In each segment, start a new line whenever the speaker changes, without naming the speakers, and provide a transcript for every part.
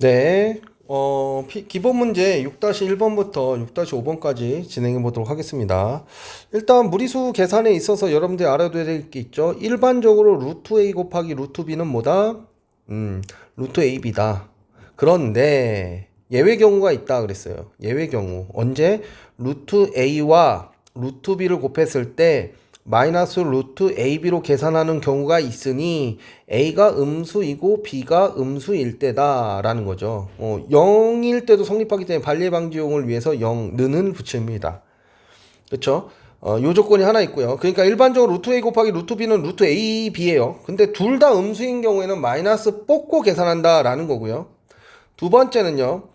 네, 기본 문제 6-1번부터 6-5번까지 진행해 보도록 하겠습니다. 일단 무리수 계산에 있어서 여러분들이 알아둬야 될 게 있죠. 일반적으로 루트 A 곱하기 루트 B는 뭐다? 루트 AB다. 그런데 예외 경우가 있다 그랬어요. 예외 경우. 언제? 루트 A와 루트 B를 곱했을 때 마이너스 루트 AB로 계산하는 경우가 있으니 A가 음수이고 B가 음수일 때다 라는 거죠. 0일 때도 성립하기 때문에 반례방지용을 위해서 0는 붙입니다. 그쵸? 요 조건이 하나 있고요. 그러니까 일반적으로 루트 A 곱하기 루트 B는 루트 AB예요. 근데 둘 다 음수인 경우에는 마이너스 뽑고 계산한다 라는 거고요. 두 번째는요.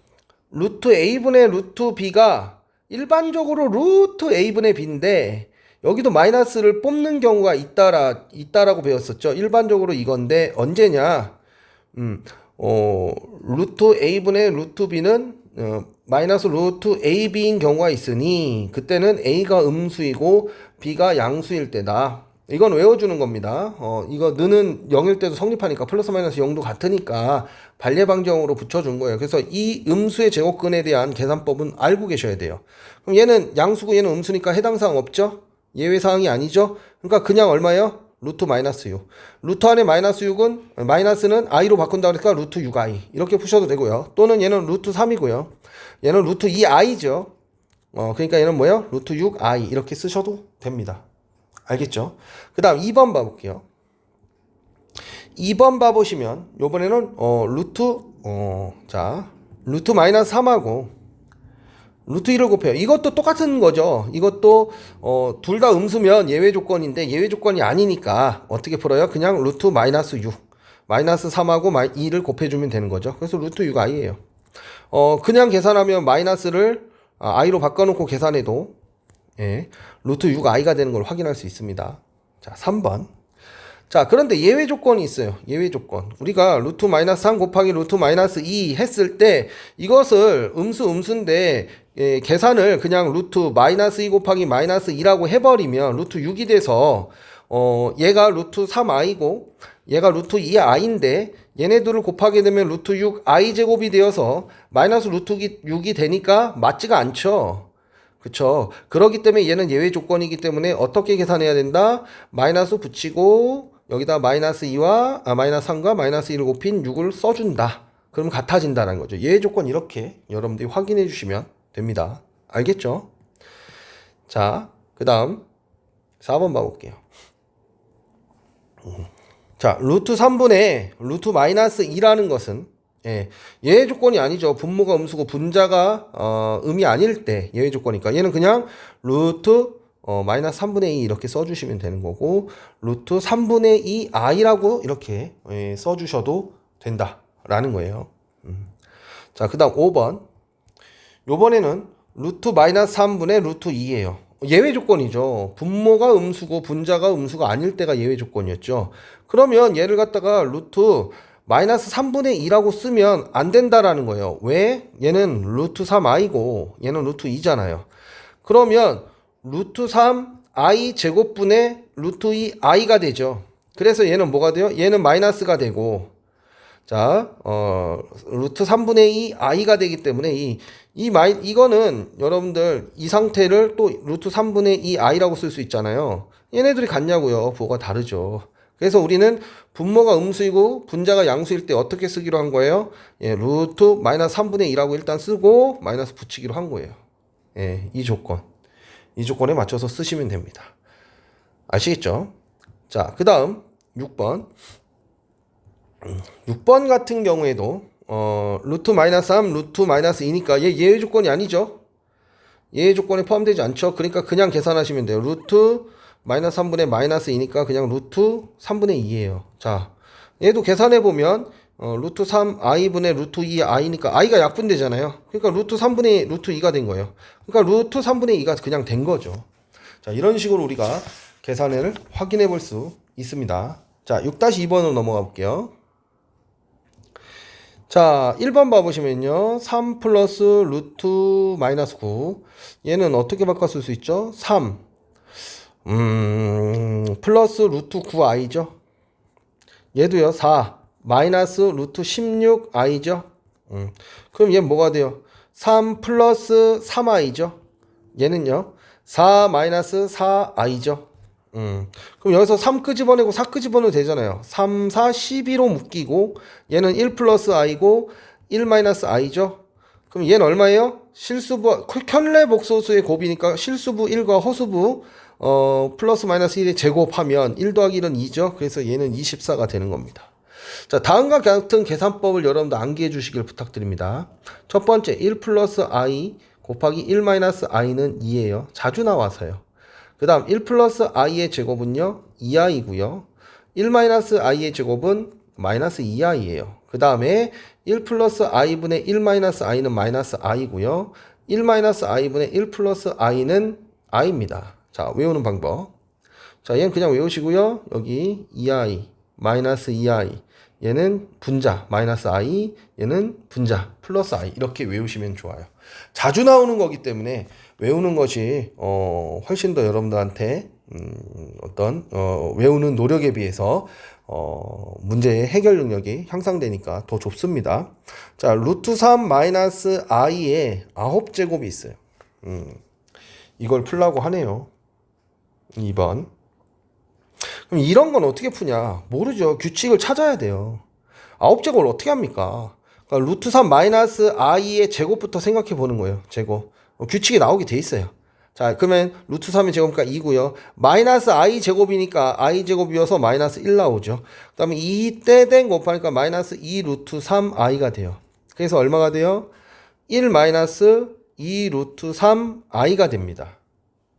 루트 A분의 루트 B가 일반적으로 루트 A분의 B인데 여기도 마이너스를 뽑는 경우가 있다라고 배웠었죠. 일반적으로 이건데 언제냐? 루트 A분의 루트 B는 마이너스 루트 AB인 경우가 있으니 그때는 A가 음수이고 B가 양수일 때다. 이건 외워주는 겁니다. 이거 느는 0일 때도 성립하니까 플러스 마이너스 0도 같으니까 반례방정으로 붙여준 거예요. 그래서 이 음수의 제곱근에 대한 계산법은 알고 계셔야 돼요. 그럼 얘는 양수고 얘는 음수니까 해당 사항 없죠? 예외사항이 아니죠? 그러니까 그냥 얼마예요? 루트 마이너스 6. 루트 안에 마이너스 6은, 마이너스는 i로 바꾼다 그러니까 루트 6i. 이렇게 푸셔도 되고요. 또는 얘는 루트 3이고요. 얘는 루트 2i죠. 그러니까 얘는 뭐예요? 루트 6i. 이렇게 쓰셔도 됩니다. 알겠죠? 그 다음 2번 봐볼게요. 2번 봐보시면, 요번에는, 루트 마이너스 3하고, 루트 1을 곱해요. 이것도 똑같은 거죠. 이것도 둘 다 음수면 예외 조건인데 예외 조건이 아니니까 어떻게 풀어요? 그냥 루트 마이너스 6 마이너스 3하고 2를 곱해주면 되는 거죠. 그래서 루트 6i예요. 그냥 계산하면 마이너스를 i로 바꿔놓고 계산해도 루트 6i가 되는 걸 확인할 수 있습니다. 자, 3번. 자, 그런데 예외 조건이 있어요. 예외 조건. 우리가 루트 마이너스 3 곱하기 루트 마이너스 2 했을 때 이것을 음수인데 계산을 그냥 루트 마이너스 2 곱하기 마이너스 2라고 해버리면 루트 6이 돼서 얘가 루트 3i고 얘가 루트 2i인데 얘네들을 곱하게 되면 루트 6i 제곱이 되어서 마이너스 루트 6이 되니까 맞지가 않죠. 그쵸. 그렇기 때문에 얘는 예외 조건이기 때문에 어떻게 계산해야 된다? 마이너스 붙이고 여기다 마이너스 2와 마이너스 3과 마이너스 1을 곱힌 6을 써준다. 그럼 같아진다는 거죠. 예외 조건 이렇게 여러분들이 확인해 주시면 됩니다. 알겠죠? 자, 그 다음 4번 봐볼게요. 자, 루트 3분의 루트 마이너스 2라는 것은 예외 조건이 아니죠. 분모가 음수고 분자가 음이 아닐 때 예외 조건이니까 얘는 그냥 루트 마이너스 3분의 2 이렇게 써주시면 되는 거고 루트 3분의 2 i라고 이렇게 써주셔도 된다라는 거예요. 자, 그 다음 5번. 요번에는 루트 마이너스 3분의 루트 2예요. 예외 조건이죠. 분모가 음수고 분자가 음수가 아닐 때가 예외 조건이었죠. 그러면 얘를 갖다가 루트 마이너스 3분의 2라고 쓰면 안 된다라는 거예요. 왜? 얘는 루트 3i고 얘는 루트 2잖아요. 그러면 루트 3i 제곱분의 루트 2i가 되죠. 그래서 얘는 뭐가 돼요? 얘는 마이너스가 되고 자, 루트 3분의 2 i가 되기 때문에 이거는 여러분들 이 상태를 또 루트 3분의 2 i라고 쓸 수 있잖아요. 얘네들이 같냐고요. 부호가 다르죠. 그래서 우리는 분모가 음수이고 분자가 양수일 때 어떻게 쓰기로 한 거예요? 루트 마이너스 3분의 2라고 일단 쓰고 마이너스 붙이기로 한 거예요. 이 조건. 이 조건에 맞춰서 쓰시면 됩니다. 아시겠죠? 자, 그 다음 6번. 6번 같은 경우에도 루트 마이너스 3, 루트 마이너스 2니까 얘 예외 조건이 아니죠. 예외 조건에 포함되지 않죠. 그러니까 그냥 계산하시면 돼요. 루트 마이너스 3분의 마이너스 2니까 그냥 루트 3분의 2예요. 자, 얘도 계산해보면 루트 3i분의 루트 2i니까 i가 약분되잖아요. 그러니까 루트 3분의 루트 2가 된 거예요. 그러니까 루트 3분의 2가 그냥 된 거죠. 자, 이런 식으로 우리가 계산을 확인해 볼 수 있습니다. 자, 6-2번으로 넘어가 볼게요. 자, 1번 봐보시면요. 3 플러스 루트 마이너스 9. 얘는 어떻게 바꿔 쓸 수 있죠? 3. 플러스 루트 9i죠. 얘도요. 4. 마이너스 루트 16i죠. 그럼 얘는 뭐가 돼요? 3 플러스 3i죠. 얘는요 4 마이너스 4i죠. 그럼 여기서 3 끄집어내고 4 끄집어내도 되잖아요. 3, 4, 12로 묶이고 얘는 1 플러스 i고 1 마이너스 i죠. 그럼 얘는 얼마예요? 실수부 켤레 복소수의 곱이니까 실수부 1과 허수부 플러스 마이너스 1의 제곱하면 1 더하기 1은 2죠. 그래서 얘는 24가 되는 겁니다. 자, 다음과 같은 계산법을 여러분도 암기해 주시길 부탁드립니다. 첫 번째 1 플러스 i 곱하기 1 마이너스 i는 2예요. 자주 나와서요. 그 다음 1 플러스 i의 제곱은요 2i고요. 1 마이너스 i의 제곱은 마이너스 2i예요. 그 다음에 1 플러스 i분의 1 마이너스 i는 마이너스 i고요. 1 마이너스 i분의 1 플러스 i는 i입니다. 자, 외우는 방법. 자, 얘는 그냥 외우시고요. 여기 2i 마이너스 2i 얘는 분자 마이너스 i 얘는 분자 플러스 i 이렇게 외우시면 좋아요. 자주 나오는 거기 때문에 외우는 것이 훨씬 더 여러분들한테 외우는 노력에 비해서 문제의 해결 능력이 향상되니까 더 좋습니다. 자, 루트 3 마이너스 i의 9제곱이 있어요. 이걸 풀라고 하네요. 2번. 그럼 이런 건 어떻게 푸냐? 모르죠. 규칙을 찾아야 돼요. 9제곱을 어떻게 합니까? 그러니까 루트 3 마이너스 i의 제곱부터 생각해 보는 거예요. 제곱. 규칙이 나오게 돼 있어요. 자, 그러면 루트 3의 제곱이니까 2고요. 마이너스 i 제곱이니까 i 제곱이어서 마이너스 1 나오죠. 그 다음에 2대 된 곱하니까 마이너스 2 루트 3i가 돼요. 그래서 얼마가 돼요? 1 마이너스 2 루트 3i가 됩니다.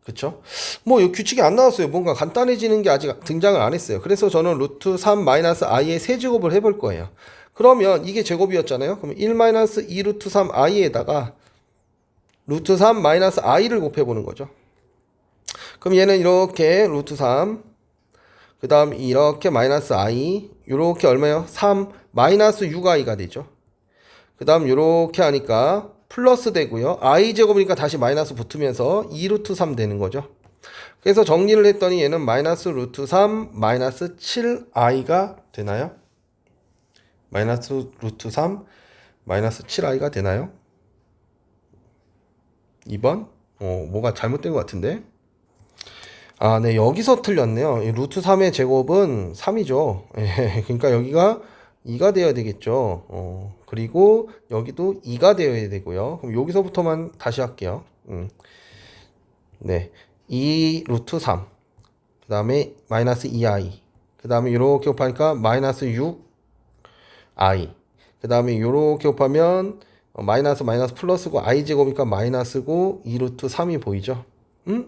그쵸? 뭐, 이 규칙이 안 나왔어요. 뭔가 간단해지는 게 아직 등장을 안 했어요. 그래서 저는 루트 3 마이너스 i의 세제곱을 해볼 거예요. 그러면 이게 제곱이었잖아요. 그럼 1 마이너스 2 루트 3i에다가 루트 3 마이너스 i를 곱해보는 거죠. 그럼 얘는 이렇게 루트 3, 그 다음 이렇게 마이너스 i, 이렇게 얼마예요? 3 마이너스 6i가 되죠. 그 다음 이렇게 하니까 플러스 되고요. i 제곱이니까 다시 마이너스 붙으면서 2 루트 3 되는 거죠. 그래서 정리를 했더니 얘는 마이너스 루트 3 마이너스 7i가 되나요? 마이너스 루트 3 마이너스 7i가 되나요? 2번? 뭐가 잘못된 것 같은데? 아, 네, 여기서 틀렸네요. 이 루트 3의 제곱은 3이죠. 예, 그러니까 여기가 2가 되어야 되겠죠. 그리고 여기도 2가 되어야 되고요. 그럼 여기서부터만 다시 할게요. 네, 2 루트 3. 그 다음에 마이너스 2i. 그 다음에 이렇게 곱하니까 마이너스 6i. 그 다음에 이렇게 곱하면 마이너스 마이너스 플러스고 i 제곱이니까 마이너스고 2 루트 3이 보이죠?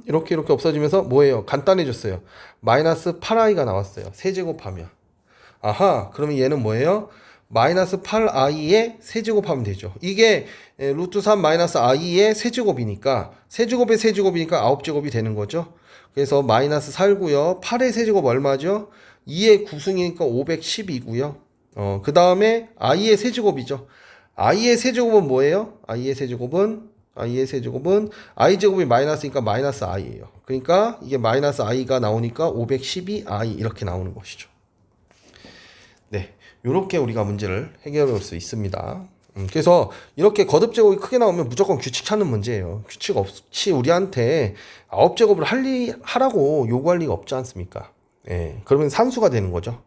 이렇게 없어지면서 뭐예요? 간단해졌어요. 마이너스 8i가 나왔어요. 세제곱하면. 아하, 그러면 얘는 뭐예요? 마이너스 8i의 세제곱하면 되죠. 이게 루트 3 마이너스 i의 세제곱이니까 세제곱의 세제곱이니까 9제곱이 되는 거죠. 그래서 마이너스 4고요. 8의 세제곱 얼마죠? 2의 구승이니까 512고요. 그 다음에 i의 세제곱이죠. i의 세제곱은 뭐예요? i의 세제곱은 i 제곱이 마이너스니까 마이너스 i예요. 그러니까 이게 마이너스 i가 나오니까 512i 이렇게 나오는 것이죠. 네, 이렇게 우리가 문제를 해결할 수 있습니다. 그래서 이렇게 거듭 제곱이 크게 나오면 무조건 규칙 찾는 문제예요. 규칙 없이 우리한테 9제곱을 하라고 요구할 리가 없지 않습니까? 예, 그러면 산수가 되는 거죠.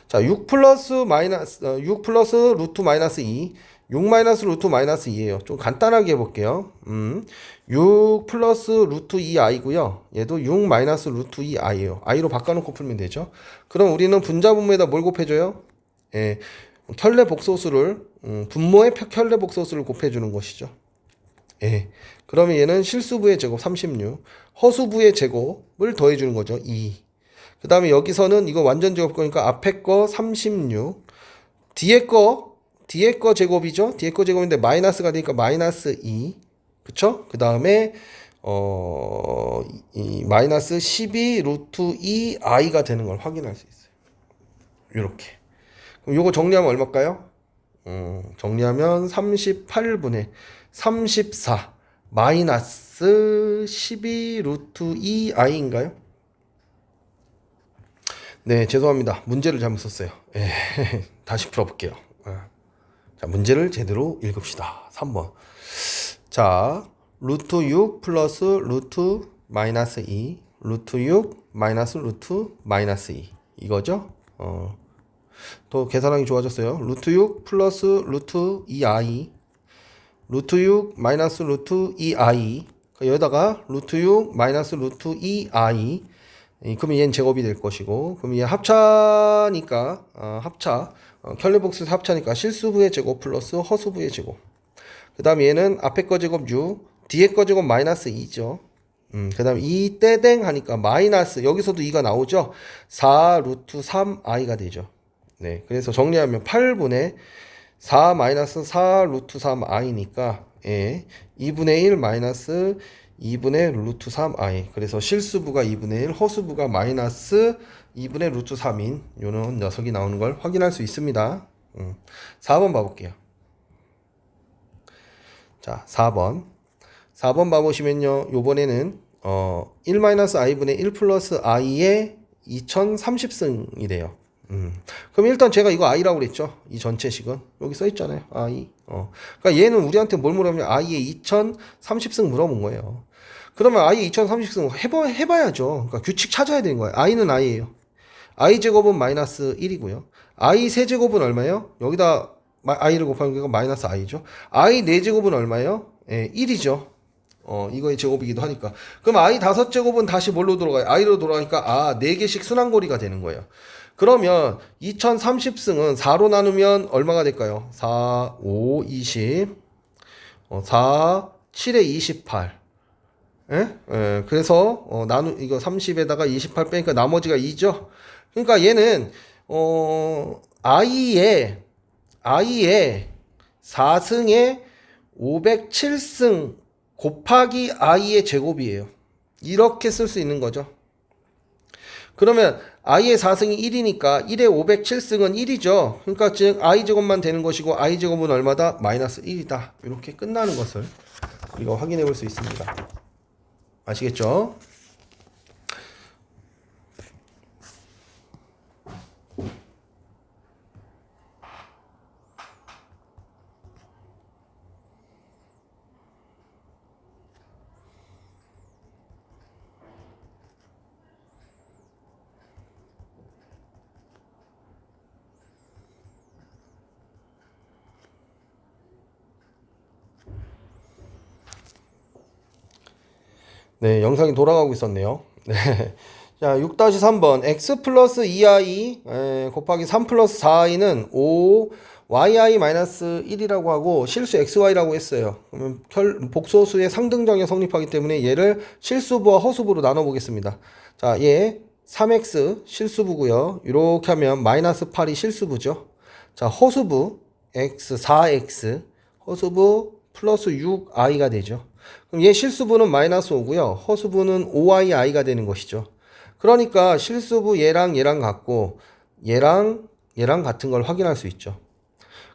자, 6 플러스 루트 마이너스 2, 6 마이너스 루트 마이너스 2예요. 좀 간단하게 해볼게요. 6 플러스 루트 2i고요. 얘도 6 마이너스 루트 2i예요. i로 바꿔놓고 풀면 되죠. 그럼 우리는 분자분모에다 뭘 곱해줘요? 예, 켤레 복소수를 분모의 켤레 복소수를 곱해주는 것이죠. 예, 그러면 얘는 실수부의 제곱 36, 허수부의 제곱을 더해주는 거죠. 2. 그 다음에 여기서는 이거 완전 제곱 거니까 앞에 거 36, 뒤에 거 제곱이죠. 뒤에 거 제곱인데 마이너스가 되니까 마이너스 2. 그쵸? 그 다음에 이 마이너스 12 루트 2i가 되는 걸 확인할 수 있어요. 이렇게. 그럼 요거 정리하면 얼마일까요? 정리하면 38분의 34 마이너스 12 루트 2i인가요? 네, 죄송합니다. 문제를 잘못 썼어요. 예, 다시 풀어볼게요. 자, 문제를 제대로 읽읍시다. 3번. 자, 루트 6 플러스 루트 마이너스 2, 루트 6 마이너스 루트 마이너스 2 이거죠? 더 계산하기 좋아졌어요. 루트 6 플러스 루트 2i, 루트 6 마이너스 루트 2i, 여기다가 루트 6 마이너스 루트 2i, 그러면 얘는 제곱이 될 것이고, 그럼 얘 합차니까 합차, 켤레복수에서 합차니까 실수부의 제곱 플러스 허수부의 제곱. 그 다음 얘는 앞에 거 제곱 6, 뒤에 거 제곱 마이너스 2죠. 그 다음 2 떼댕 하니까 마이너스, 여기서도 2가 나오죠. 4 루트 3i가 되죠. 네, 그래서 정리하면 8분의 4 마이너스 4 루트 3i니까 예, 2분의 1 마이너스 2분의 루트 3i. 그래서 실수부가 2분의 1, 허수부가 마이너스 2분의 루트 3인 요런 녀석이 나오는 걸 확인할 수 있습니다. 4번 봐볼게요. 자, 4번 봐보시면요, 요번에는 1-i분의 1 플러스 i의 2030승이 돼요. 그럼 일단 제가 이거 i라고 그랬죠. 이 전체식은 여기 써 있잖아요. i. 그러니까 얘는 우리한테 뭘 물어보면 i의 2030승 물어본 거예요. 그러면 i의 2030승 해봐야죠. 그러니까 규칙 찾아야 되는 거예요. i는 i예요. i 제곱은 마이너스 1이고요. i 세제곱은 얼마예요? 여기다 i를 곱하는 게 마이너스 i죠. i 4제곱은 얼마예요? 예, 1이죠. 이거의 제곱이기도 하니까. 그럼 i 5제곱은 다시 뭘로 돌아가요? i로 돌아가니까 4개씩 순환고리가 되는 거예요. 그러면 2030승은 4로 나누면 얼마가 될까요? 4, 5, 20, 4, 7에 28. 예? 예, 그래서 이거 30에다가 28 빼니까 나머지가 2죠. 그러니까 얘는 i의 4승에 507승 곱하기 i의 제곱이에요. 이렇게 쓸 수 있는 거죠. 그러면 i의 4승이 1이니까 1의 507승은 1이죠. 그러니까 즉 i 제곱만 되는 것이고 i 제곱은 얼마다? 마이너스 1이다. 이렇게 끝나는 것을 우리가 확인해 볼 수 있습니다. 아시겠죠? 네, 영상이 돌아가고 있었네요. 네. 자, 6-3번 x 플러스 2i 곱하기 3 플러스 4i는 5 yi 마이너스 1이라고 하고 실수 xy라고 했어요. 그러면 복소수의 상등정에 성립하기 때문에 얘를 실수부와 허수부로 나눠 보겠습니다. 자, 얘 3x 실수부고요. 이렇게 하면 마이너스 8이 실수부죠. 자, 허수부 x 4x 허수부 플러스 6i가 되죠. 그럼 얘 실수부는 마이너스 5고요. 허수부는 5i가 되는 것이죠. 그러니까 실수부 얘랑 같고 얘랑 같은 걸 확인할 수 있죠.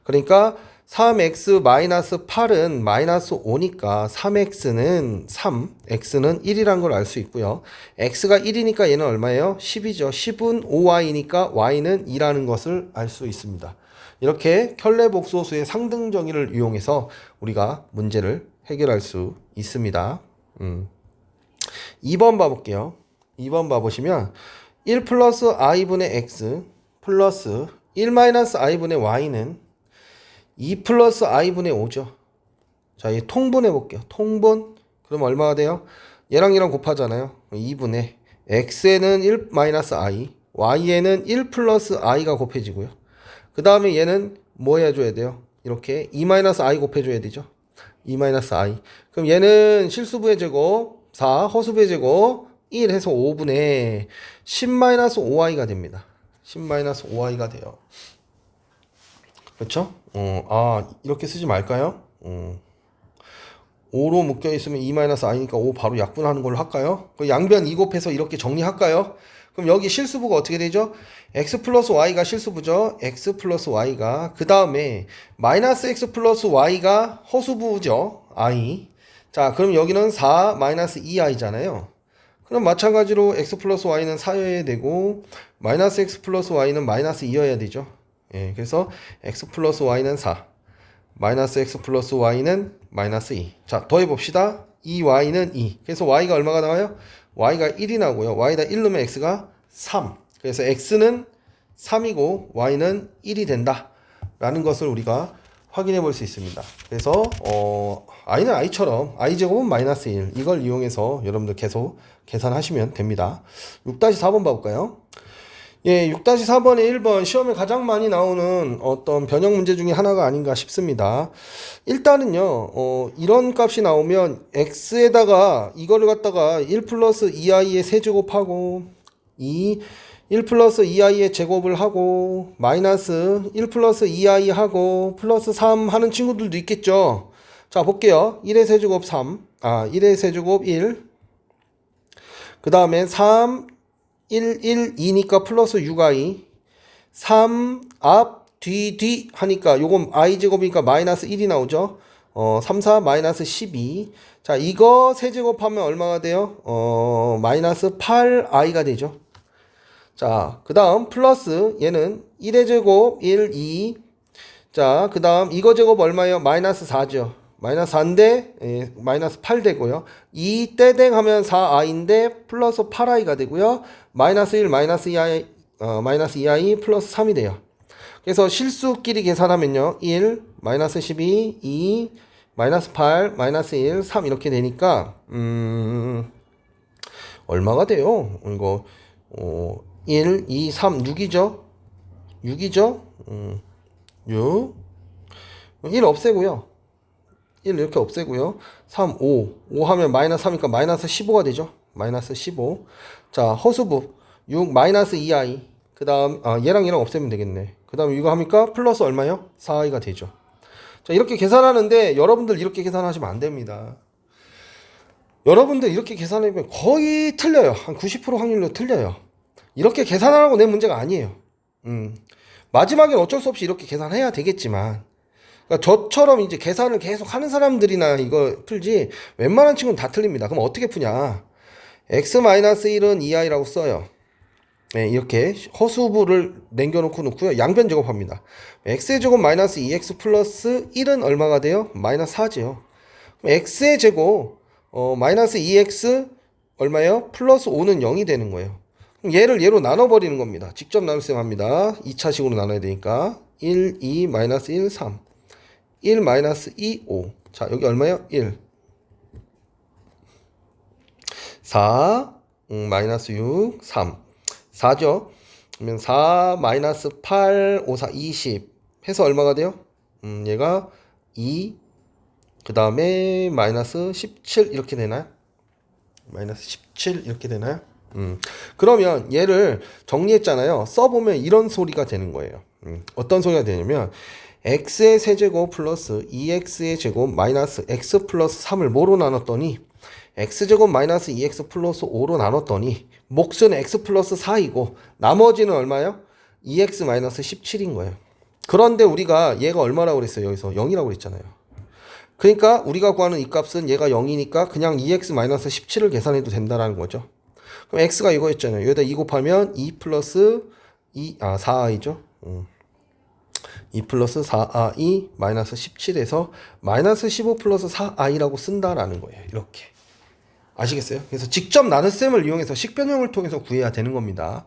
그러니까 3x 마이너스 8은 마이너스 5니까 3x는 3, x는 1이란 걸 알 수 있고요. x가 1이니까 얘는 얼마예요? 10이죠. 10은 5y니까 y는 2라는 것을 알 수 있습니다. 이렇게 켤레복소수의 상등 정의를 이용해서 우리가 문제를 해결할 수 있습니다. 2번 봐볼게요. 2번 봐보시면 1 플러스 i분의 x 플러스 1 마이너스 i분의 y는 2 플러스 i분의 5죠. 자, 이 통분해 볼게요. 통분. 그럼 얼마가 돼요? 얘랑 곱하잖아요. 2분의 x에는 1 마이너스 i, y에는 1 플러스 i가 곱해지고요. 그 다음에 얘는 뭐 해줘야 돼요? 이렇게 2 마이너스 i 곱해줘야 되죠. 2 마이너스 i. 그럼 얘는 실수부의 제곱 4, 허수부의 제곱 1 해서 5분의 10 마이너스 5i가 됩니다. 10 마이너스 5i가 돼요. 그렇죠? 이렇게 쓰지 말까요? 5로 묶여 있으면 2 마이너스 i니까 5 바로 약분하는 걸로 할까요? 그 양변 2 곱해서 이렇게 정리할까요? 그럼 여기 실수부가 어떻게 되죠? x 플러스 y가 실수부죠. x 플러스 y가 그 다음에 마이너스 x 플러스 y가 허수부죠. i. 자, 그럼 여기는 4 마이너스 2i잖아요. 그럼 마찬가지로 x 플러스 y는 4여야 되고 마이너스 x 플러스 y는 마이너스 2여야 되죠. 예, 그래서 x 플러스 y는 4. 마이너스 x 플러스 y는 마이너스 2. 자, 더해봅시다. 2y는 2. 그래서 y가 얼마가 나와요? y가 1이 나오고요. y에다 1 넣으면 x가 3. 그래서 x는 3이고 y는 1이 된다 라는 것을 우리가 확인해 볼 수 있습니다. 그래서 i는 i처럼 i제곱은 마이너스 1 이걸 이용해서 여러분들 계속 계산하시면 됩니다. 6-4번 봐볼까요? 예, 6-4번에 1번 시험에 가장 많이 나오는 어떤 변형 문제 중에 하나가 아닌가 싶습니다. 일단은요, 이런 값이 나오면 x에다가 이거를 갖다가 1 플러스 2i의 세제곱하고 1 플러스 2i의 제곱을 하고 마이너스 1 플러스 2i 하고 플러스 3 하는 친구들도 있겠죠. 자, 볼게요. 1의 세제곱 3, 1의 세제곱 1, 그 다음에 3, 1, 1, 2니까 플러스 6i, 3, 앞, 뒤 하니까 요건 i제곱이니까 마이너스 1이 나오죠. 3, 4, 마이너스 12. 자, 이거 세제곱하면 얼마가 돼요? 마이너스 8i가 되죠. 자, 그 다음 플러스 얘는 1의 제곱 1, 2. 자, 그 다음 이거 제곱 얼마예요? 마이너스 4죠. 마이너스 4인데 마이너스 8 되고요. 2 떼댕 하면 4i인데 플러스 8i가 되고요. 마이너스 1 마이너스 2i 마이너스 2i 플러스 3이 돼요. 그래서 실수끼리 계산하면요. 1 마이너스 12 2 마이너스 8 마이너스 1 3 이렇게 되니까 얼마가 돼요? 이거 1 2 3 6이죠. 6이죠. 6 1 없애고요. 1 이렇게 없애고요. 3, 5 하면 마이너스 3이니까 마이너스 15가 되죠. 마이너스 15. 자, 허수부 6 마이너스 2i. 그 다음 얘랑 없애면 되겠네. 그 다음 이거 합니까? 플러스 얼마요? 4i가 되죠. 자, 이렇게 계산하는데 여러분들 이렇게 계산하시면 안 됩니다. 여러분들 이렇게 계산하면 거의 틀려요. 한 90% 확률로 틀려요. 이렇게 계산하라고 낸 문제가 아니에요. 마지막엔 어쩔 수 없이 이렇게 계산해야 되겠지만, 그러니까 저처럼 이제 계산을 계속 하는 사람들이나 이거 풀지, 웬만한 친구는 다 틀립니다. 그럼 어떻게 푸냐? x-1은 2i라고 써요. 네, 이렇게 허수부를 남겨놓고 놓고요. 양변 제곱합니다. x의 제곱 마이너스 2x 플러스 1은 얼마가 돼요? 마이너스 4지요. x의 제곱 마이너스 2x 얼마예요? 플러스 5는 0이 되는 거예요. 그럼 얘를 얘로 나눠버리는 겁니다. 직접 나눌셈 합니다. 2차식으로 나눠야 되니까 1, 2, 마이너스 1, 3 1, 마이너스 2, 5 자, 여기 얼마예요? 1 4 마이너스 6, 3 4죠. 그러면 4, 마이너스 8, 5, 4, 20 해서 얼마가 돼요? 얘가 2 그 다음에 마이너스 17 이렇게 되나요? 마이너스 17 이렇게 되나요? 그러면 얘를 정리했잖아요. 써보면 이런 소리가 되는 거예요. 어떤 소리가 되냐면 x의 세제곱 플러스 2x의 제곱 마이너스 x 플러스 3을 뭐로 나눴더니 x제곱 마이너스 2x 플러스 5로 나눴더니 몫은 x 플러스 4이고 나머지는 얼마예요? 2x 마이너스 17인 거예요. 그런데 우리가 얘가 얼마라고 그랬어요? 여기서 0이라고 그랬잖아요. 그러니까 우리가 구하는 이 값은 얘가 0이니까 그냥 2x 마이너스 17을 계산해도 된다라는 거죠. 그럼 x가 이거였잖아요. 여기다 2 곱하면 2 플러스 4i죠. 2 플러스 4i 마이너스 17에서 마이너스 15 플러스 4i라고 쓴다라는 거예요. 이렇게. 아시겠어요? 그래서 직접 나눗셈을 이용해서 식변형을 통해서 구해야 되는 겁니다.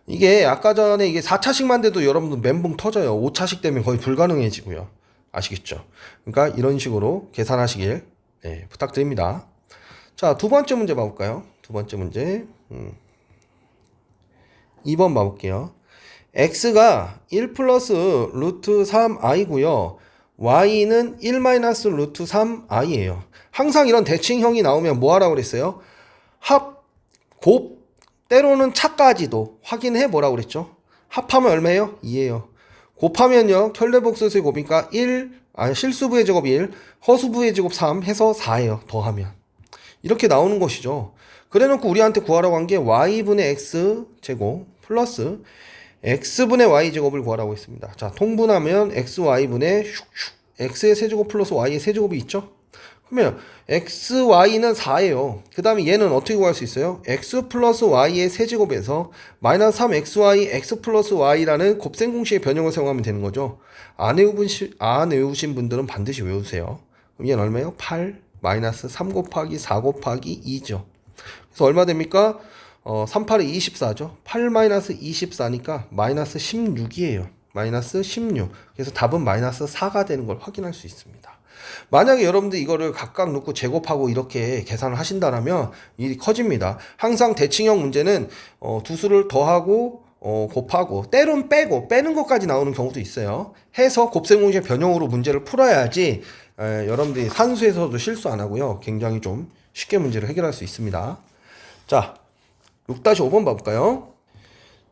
이게 아까 전에 이게 4차식만 돼도 여러분들 멘붕 터져요. 5차식 되면 거의 불가능해지고요. 아시겠죠? 그러니까 이런 식으로 계산하시길 부탁드립니다. 자, 두 번째 문제 봐볼까요? 두 번째 문제 2번 봐볼게요. x가 1 플러스 루트 3i고요. y는 1 마이너스 루트 3i예요. 항상 이런 대칭형이 나오면 뭐 하라고 그랬어요? 합, 곱, 때로는 차까지도 확인해 보라고 그랬죠? 합하면 얼마예요? 2예요. 곱하면요. 켤레복수수의 곱이니까 1, 실수부의 제곱 1, 허수부의 제곱 3 해서 4예요. 더하면. 이렇게 나오는 것이죠. 그래놓고 우리한테 구하라고 한 게 y분의 x 제곱 플러스 x분의 y 제곱을 구하라고 했습니다. 자, 통분하면 xy분의 x의 세제곱 플러스 y의 세제곱이 있죠? 그러면 xy는 4예요. 그 다음에 얘는 어떻게 구할 수 있어요? x 플러스 y의 세제곱에서 마이너스 3xy x 플러스 y라는 곱셈 공식의 변형을 사용하면 되는 거죠. 안 외우신 분들은 반드시 외우세요. 그럼 얘는 얼마예요? 8 마이너스 3 곱하기 4 곱하기 2죠. 그래서 얼마 됩니까? 3, 8이 24죠. 8 마이너스 24니까 마이너스 16이에요. 마이너스 16. 그래서 답은 마이너스 4가 되는 걸 확인할 수 있습니다. 만약에 여러분들 이거를 각각 놓고 제곱하고 이렇게 계산을 하신다면 일이 커집니다. 항상 대칭형 문제는 두 수를 더하고 곱하고 때론 빼고 빼는 것까지 나오는 경우도 있어요. 해서 곱셈 공식의 변형으로 문제를 풀어야지 여러분들이 산수에서도 실수 안 하고요. 굉장히 좀 쉽게 문제를 해결할 수 있습니다. 자, 6-5번 봐볼까요?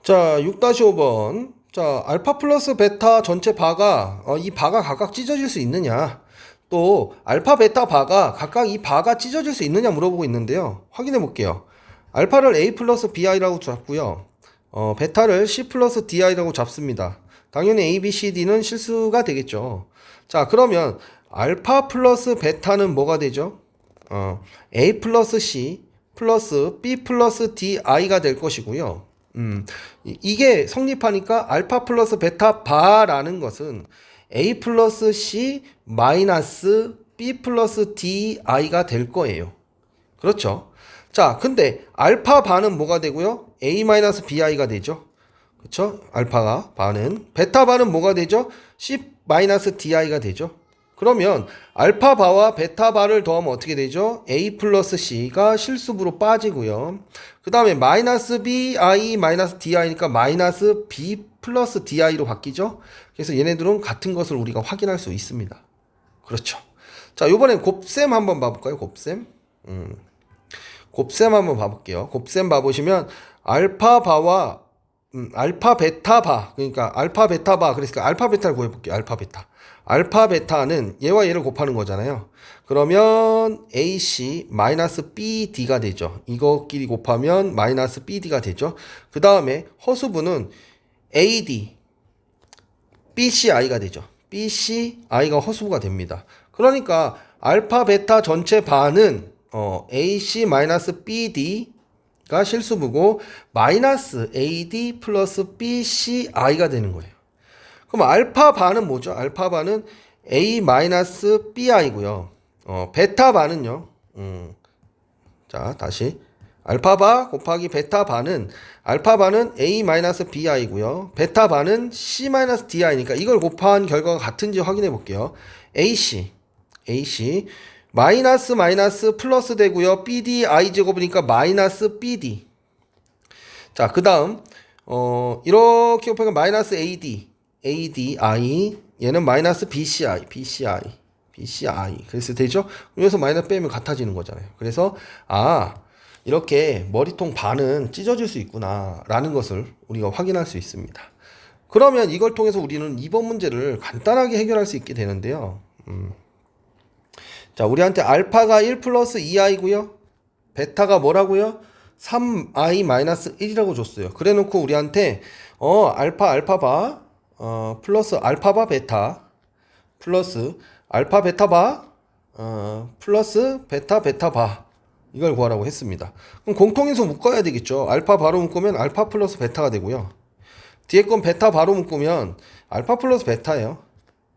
자, 6-5번. 자, 알파 플러스 베타 전체 바가 이 바가 각각 찢어질 수 있느냐? 또 알파 베타 바가 각각 이 바가 찢어질 수 있느냐 물어보고 있는데요. 확인해 볼게요. 알파를 a 플러스 bi라고 잡고요. 베타를 c 플러스 di라고 잡습니다. 당연히 a, b, c, d는 실수가 되겠죠. 자, 그러면 알파 플러스 베타는 뭐가 되죠? a 플러스 c 플러스 b 플러스 di가 될 것이고요. 이게 성립하니까 알파 플러스 베타 바라는 것은 a 플러스 c 마이너스 b 플러스 di가 될 거예요. 그렇죠? 자, 근데 알파 바는 뭐가 되고요? a 마이너스 bi가 되죠. 그렇죠? 알파가 바는 베타 바는 뭐가 되죠? c 마이너스 di가 되죠. 그러면 알파 바와 베타 바를 더하면 어떻게 되죠? a 플러스 c가 실수부로 빠지고요. 그 다음에 마이너스 bi 마이너스 di니까 마이너스 b 플러스 di로 바뀌죠. 그래서 얘네들은 같은 것을 우리가 확인할 수 있습니다. 그렇죠. 자, 요번엔 곱셈 한번 봐볼까요? 곱셈. 곱셈 한번 봐볼게요. 곱셈 봐보시면 알파 바와 알파 베타 바, 그러니까 알파 베타 바, 그러니까 알파 베타를 구해볼게요. 알파 베타. 알파 베타는 얘와 얘를 곱하는 거잖아요. 그러면 AC 마이너스 BD가 되죠. 이거끼리 곱하면 마이너스 BD가 되죠. 그 다음에 허수부는 AD, BCI가 되죠. BCI가 허수부가 됩니다. 그러니까 알파 베타 전체 바는 AC 마이너스 BD가 실수부고 마이너스 AD 플러스 BCI가 되는 거예요. 그럼 알파 바는 뭐죠? 알파 바는 A 마이너스 BI고요. 베타 바는요. 자, 다시 알파 바 곱하기 베타 바는 알파 바는 A 마이너스 BI고요. 베타 바는 C 마이너스 DI니까 이걸 곱한 결과가 같은지 확인해 볼게요. AC 마이너스 마이너스 플러스 되고요. BDI 제곱이니까 마이너스 BD. 자, 그 다음 이렇게 곱하면 마이너스 ADI 얘는 마이너스 BCI 그래서 되죠? 여기서 마이너스 빼면 같아지는 거잖아요. 그래서 이렇게 머리통 반은 찢어질 수 있구나 라는 것을 우리가 확인할 수 있습니다. 그러면 이걸 통해서 우리는 이번 문제를 간단하게 해결할 수 있게 되는데요. 자, 우리한테 알파가 1 플러스 2i고요. 베타가 뭐라고요? 3i-1이라고 줬어요. 그래 놓고 우리한테 알파 바 플러스 알파바 베타 플러스 알파 베타 바 플러스 베타 바 이걸 구하라고 했습니다. 그럼 공통인수 묶어야 되겠죠. 알파 바로 묶으면 알파 플러스 베타가 되고요. 뒤에 건 베타 바로 묶으면 알파 플러스 베타예요.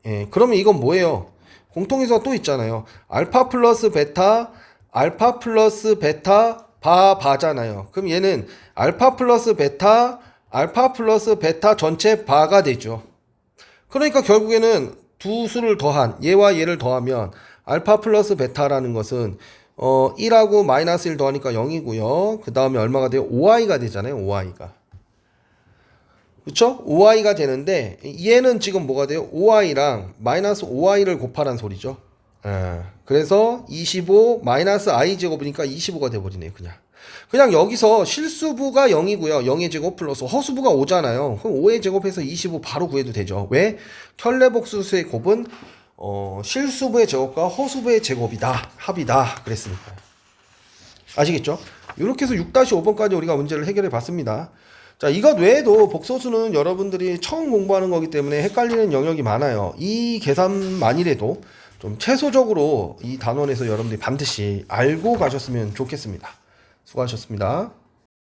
예, 그러면 이건 뭐예요? 공통인수가 또 있잖아요. 알파 플러스 베타 바잖아요. 그럼 얘는 알파 플러스 베타 전체 바가 되죠. 그러니까 결국에는 두 수를 더한 얘와 얘를 더하면 알파 플러스 베타라는 것은 1하고 마이너스 1 더하니까 0이고요. 그 다음에 얼마가 돼요? 5i가 되잖아요. 5i가. 그쵸? 5i가 되는데 얘는 지금 뭐가 돼요? 5i랑 마이너스 5i를 곱하란 소리죠. 그래서 25 마이너스 i 제곱이니까 25가 돼버리네요. 그냥 여기서 실수부가 0이고요. 0의 제곱 플러스 허수부가 5잖아요. 그럼 5의 제곱해서 25 바로 구해도 되죠. 왜? 켤레복수수의 곱은 실수부의 제곱과 허수부의 제곱이다. 합이다. 그랬으니까. 아시겠죠? 이렇게 해서 6-5번까지 우리가 문제를 해결해 봤습니다. 자, 이것 외에도 복소수는 여러분들이 처음 공부하는 거기 때문에 헷갈리는 영역이 많아요. 이 계산만이라도 좀 최소적으로 이 단원에서 여러분들이 반드시 알고 가셨으면 좋겠습니다. 수고하셨습니다.